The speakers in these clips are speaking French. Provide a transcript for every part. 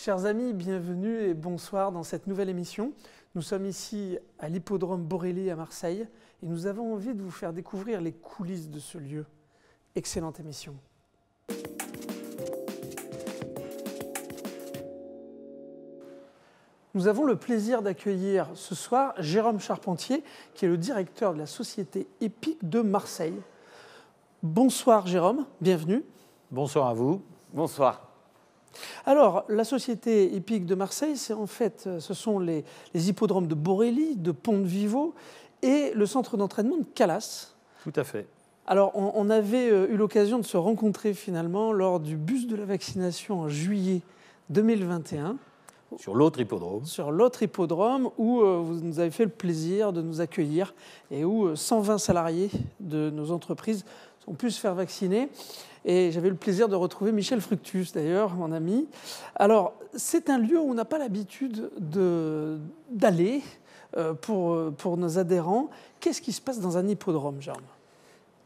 Chers amis, bienvenue et bonsoir dans cette nouvelle émission. Nous sommes ici à l'hippodrome Borély à Marseille et nous avons envie de vous faire découvrir les coulisses de ce lieu. Excellente émission. Nous avons le plaisir d'accueillir ce soir Jérôme Charpentier, qui est le directeur de la société hippique de Marseille. Bonsoir Jérôme, bienvenue. Bonsoir à vous. Bonsoir. Alors, la société hippique de Marseille, ce sont les hippodromes de Borély, de Pont-de-Vivot et le centre d'entraînement de Calas. Tout à fait. Alors, on avait eu l'occasion de se rencontrer finalement lors du bus de la vaccination en juillet 2021. Sur l'autre hippodrome. Sur l'autre hippodrome où vous nous avez fait le plaisir de nous accueillir et où 120 salariés de nos entreprises ont pu se faire vacciner. Et j'avais le plaisir de retrouver Michel Fructus, d'ailleurs, mon ami. Alors, c'est un lieu où on n'a pas l'habitude d'aller pour nos adhérents. Qu'est-ce qui se passe dans un hippodrome, Jérôme ?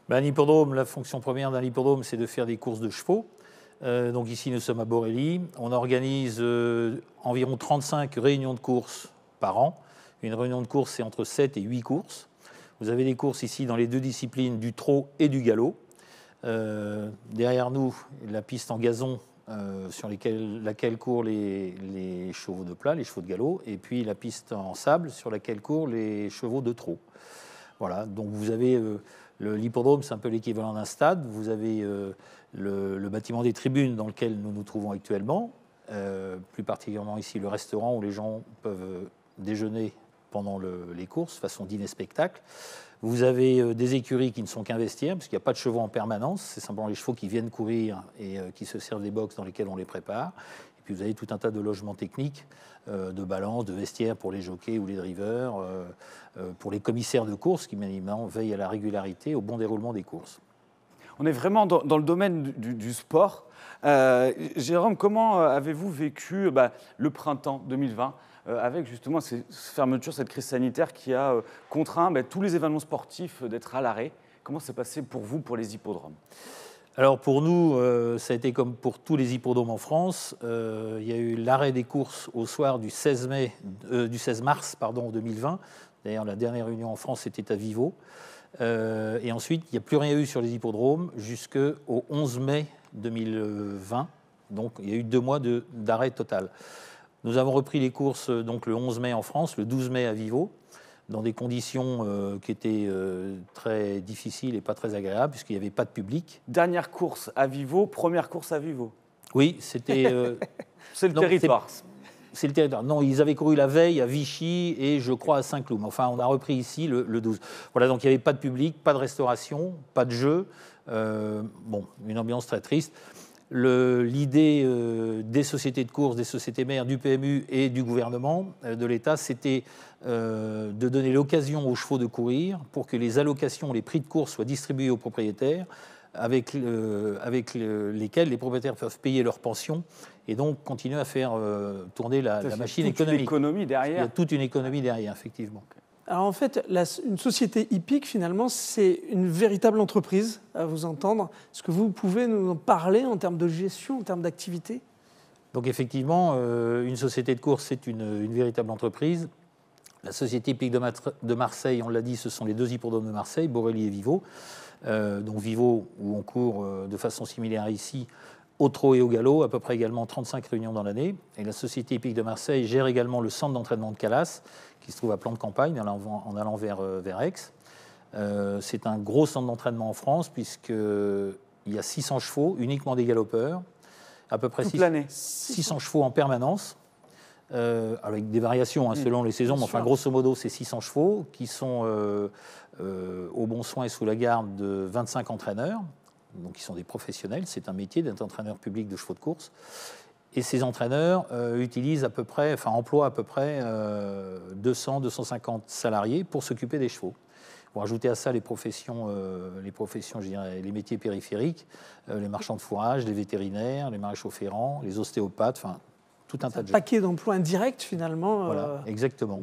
Un hippodrome, la fonction première d'un hippodrome, c'est de faire des courses de chevaux. Donc ici, nous sommes à Borély. On organise environ 35 réunions de courses par an. Une réunion de course, c'est entre 7 et 8 courses. Vous avez des courses ici dans les deux disciplines du trot et du galop. Derrière nous, la piste en gazon sur laquelle courent les chevaux de plat, les chevaux de galop, et puis la piste en sable sur laquelle courent les chevaux de trot. Voilà, donc vous avez l'hippodrome, c'est un peu l'équivalent d'un stade. Vous avez le bâtiment des tribunes dans lequel nous nous trouvons actuellement, plus particulièrement ici le restaurant où les gens peuvent déjeuner pendant les courses, façon dîner-spectacle. Vous avez des écuries qui ne sont qu'un vestiaire, parce qu'il n'y a pas de chevaux en permanence, c'est simplement les chevaux qui viennent courir et qui se servent des boxes dans lesquels on les prépare. Et puis vous avez tout un tas de logements techniques, de balance, de vestiaires pour les jockeys ou les drivers, pour les commissaires de course qui, bien évidemment, veillent à la régularité, au bon déroulement des courses. On est vraiment dans le domaine du sport. Jérôme, comment avez-vous vécu le printemps 2020 avec justement ces fermetures, cette crise sanitaire qui a contraint tous les événements sportifs d'être à l'arrêt? Comment s'est passé pour vous, pour les hippodromes? Alors pour nous, ça a été comme pour tous les hippodromes en France. Il y a eu l'arrêt des courses au soir du 16 mars 2020. D'ailleurs, la dernière réunion en France, c'était à Vivaux. Et ensuite, il n'y a plus rien eu sur les hippodromes jusqu'au 11 mai 2020. Donc, il y a eu 2 mois d'arrêt total. Nous avons repris les courses donc, le 11 mai en France, le 12 mai à Vivaux, dans des conditions qui étaient très difficiles et pas très agréables, puisqu'il n'y avait pas de public. Dernière course à Vivaux, première course à Vivaux. Oui, c'était... c'est le territoire. C'est le territoire. Non, ils avaient couru la veille à Vichy et je crois à Saint-Cloud. Enfin, on a repris ici le 12. Voilà, donc il n'y avait pas de public, pas de restauration, pas de jeu. Une ambiance très triste. L'idée des sociétés de course, des sociétés mères, du PMU et du gouvernement, de l'État, c'était de donner l'occasion aux chevaux de courir pour que les allocations, les prix de course soient distribués aux propriétaires, avec lesquels les propriétaires peuvent payer leur pension et donc continuer à faire tourner la machine économique. Économie derrière. Il y a toute une économie derrière, effectivement. Alors en fait, une société hippique, finalement, c'est une véritable entreprise, à vous entendre. Est-ce que vous pouvez nous en parler en termes de gestion, en termes d'activité ? Donc effectivement, une société de course, c'est une véritable entreprise. La société hippique de Marseille, on l'a dit, ce sont les 2 hippodromes de Marseille, Borély et Vivaux. Donc Vivaux, où on court de façon similaire ici, au trot et au galop, à peu près également 35 réunions dans l'année. Et la société hippique de Marseille gère également le centre d'entraînement de Calas, qui se trouve à Plan de Campagne, en allant vers Aix. C'est un gros centre d'entraînement en France, puisqu'il y a 600 chevaux, uniquement des galopeurs, à peu près 600 chevaux en permanence, avec des variations selon les saisons, mais enfin grosso modo c'est 600 chevaux qui sont au bon soin et sous la garde de 25 entraîneurs, donc qui sont des professionnels, c'est un métier d'être entraîneur public de chevaux de course. Et ces entraîneurs emploient à peu près 200-250 salariés pour s'occuper des chevaux. Vous rajoutez à ça les professions, je dirais, les métiers périphériques, les marchands de fourrage, les vétérinaires, les maréchaux ferrants, les ostéopathes, enfin tout un tas de gens. Un paquet d'emplois indirects finalement. Voilà, exactement.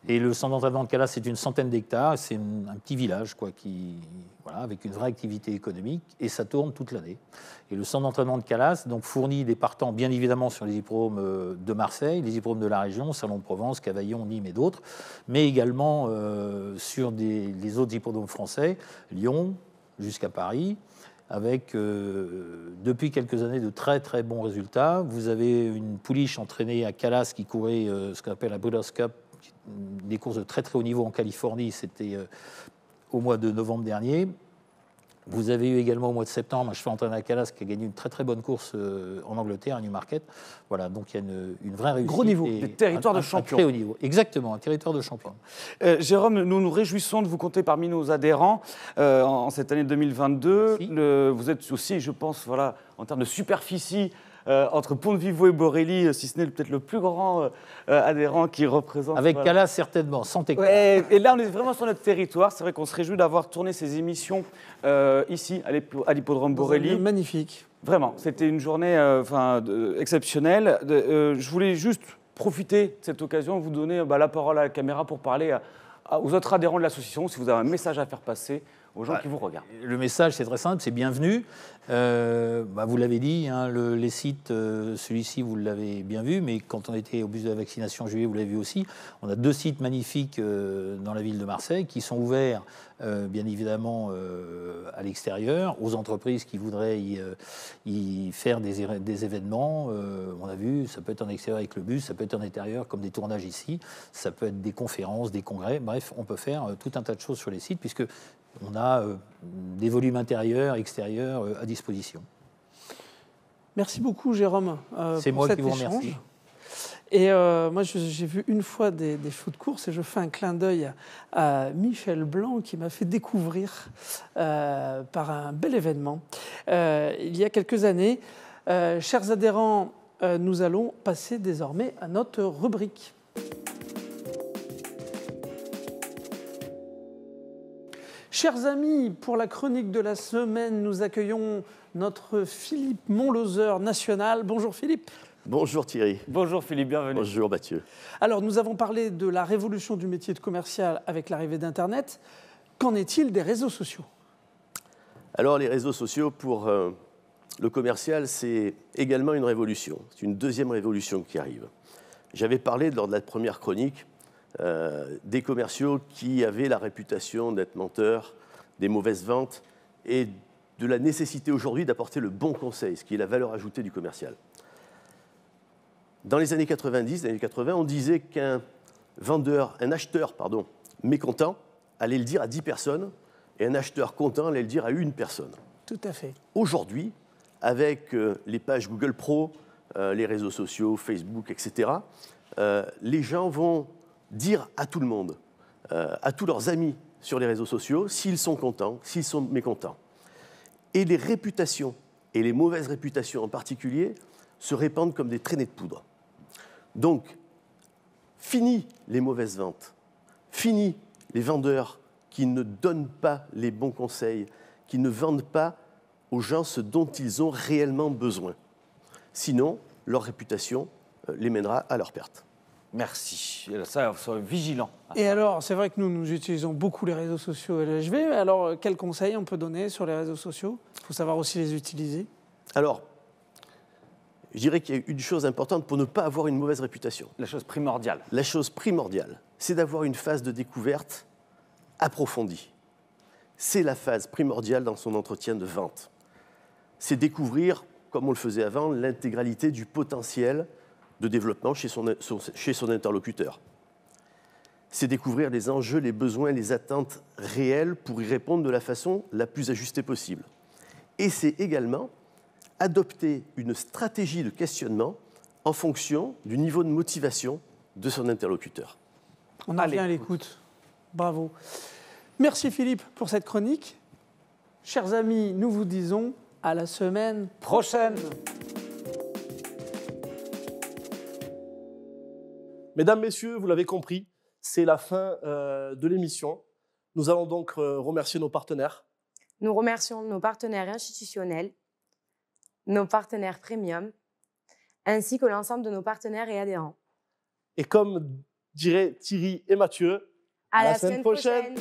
Et le centre d'entraînement de Calas, c'est une centaine d'hectares. C'est un petit village, quoi, avec une vraie activité économique. Et ça tourne toute l'année. Et le centre d'entraînement de Calas donc, fournit des partants, bien évidemment, sur les hippodromes de Marseille, les hippodromes de la région, Salon de Provence, Cavaillon, Nîmes et d'autres, mais également sur les autres hippodromes français, Lyon jusqu'à Paris, avec, depuis quelques années, de très très bons résultats. Vous avez une pouliche entraînée à Calas qui courait ce qu'on appelle la Breeders' Cup, des courses de très très haut niveau en Californie, c'était au mois de novembre dernier. Vous avez eu également au mois de septembre un cheval entraîné à Calas qui a gagné une très très bonne course en Angleterre, à Newmarket. Voilà, donc il y a une vraie réussite. Gros niveau, des territoires de champions. Très haut niveau, exactement, un territoire de champions. Jérôme, nous nous réjouissons de vous compter parmi nos adhérents en cette année 2022. Vous êtes aussi, je pense, voilà, en termes de superficie, entre Ponte-Vivo et Borelli, si ce n'est peut-être le plus grand adhérent qui représente. Avec Calas, certainement, 100 hectares. Ouais, et là, on est vraiment sur notre territoire. C'est vrai qu'on se réjouit d'avoir tourné ces émissions ici, à l'hippodrome Borelli. Magnifique. Vraiment, c'était une journée exceptionnelle. Je voulais juste profiter de cette occasion, vous donner la parole à la caméra pour parler aux autres adhérents de l'association, si vous avez un message à faire passer aux gens qui vous regardent. Le message, c'est très simple, c'est bienvenue. Vous l'avez dit, hein, les sites, celui-ci, vous l'avez bien vu, mais quand on était au bus de la vaccination en juillet, vous l'avez vu aussi. On a 2 sites magnifiques dans la ville de Marseille qui sont ouverts, bien évidemment, à l'extérieur, aux entreprises qui voudraient y faire des événements. On a vu, ça peut être en extérieur avec le bus, ça peut être en intérieur comme des tournages ici, ça peut être des conférences, des congrès. Bref, on peut faire tout un tas de choses sur les sites, puisque on a des volumes intérieurs, extérieurs à disposition. Merci beaucoup, Jérôme. C'est moi qui vous remercie. Et moi, j'ai vu une fois des chevaux de course et je fais un clin d'œil à Michel Blanc qui m'a fait découvrir par un bel événement il y a quelques années. Chers adhérents, nous allons passer désormais à notre rubrique. Chers amis, pour la chronique de la semaine, nous accueillons notre Philippe Montloseur national. Bonjour Philippe. Bonjour Thierry. Bonjour Philippe, bienvenue. Bonjour Mathieu. Alors, nous avons parlé de la révolution du métier de commercial avec l'arrivée d'Internet. Qu'en est-il des réseaux sociaux ? Alors, les réseaux sociaux, pour le commercial, c'est également une révolution. C'est une deuxième révolution qui arrive. J'avais parlé lors de la première chronique des commerciaux qui avaient la réputation d'être menteurs, des mauvaises ventes et de la nécessité aujourd'hui d'apporter le bon conseil, ce qui est la valeur ajoutée du commercial. Dans les années 90, les années 80, on disait qu'un acheteur mécontent allait le dire à 10 personnes et un acheteur content allait le dire à une personne. Tout à fait. Aujourd'hui, avec les pages Google Pro, les réseaux sociaux, Facebook, etc., les gens vont dire à tout le monde, à tous leurs amis sur les réseaux sociaux, s'ils sont contents, s'ils sont mécontents. Et les réputations, et les mauvaises réputations en particulier, se répandent comme des traînées de poudre. Donc, fini les mauvaises ventes, fini les vendeurs qui ne donnent pas les bons conseils, qui ne vendent pas aux gens ce dont ils ont réellement besoin. Sinon, leur réputation les mènera à leur perte. Merci. Ça, soyez vigilants. Et alors, c'est vrai que nous utilisons beaucoup les réseaux sociaux LHV. Alors, quels conseils on peut donner sur les réseaux sociaux ? Il faut savoir aussi les utiliser. Alors, je dirais qu'il y a une chose importante pour ne pas avoir une mauvaise réputation. La chose primordiale. La chose primordiale, c'est d'avoir une phase de découverte approfondie. C'est la phase primordiale dans son entretien de vente. C'est découvrir, comme on le faisait avant, l'intégralité du potentiel de développement chez son interlocuteur. C'est découvrir les enjeux, les besoins, les attentes réelles pour y répondre de la façon la plus ajustée possible. Et c'est également adopter une stratégie de questionnement en fonction du niveau de motivation de son interlocuteur. On a bien à l'écoute. Bravo. Merci Philippe pour cette chronique. Chers amis, nous vous disons à la semaine prochaine. Mesdames, Messieurs, vous l'avez compris, c'est la fin de l'émission. Nous allons donc remercier nos partenaires. Nous remercions nos partenaires institutionnels, nos partenaires premium, ainsi que l'ensemble de nos partenaires et adhérents. Et comme dirait Thierry et Mathieu. À la semaine prochaine.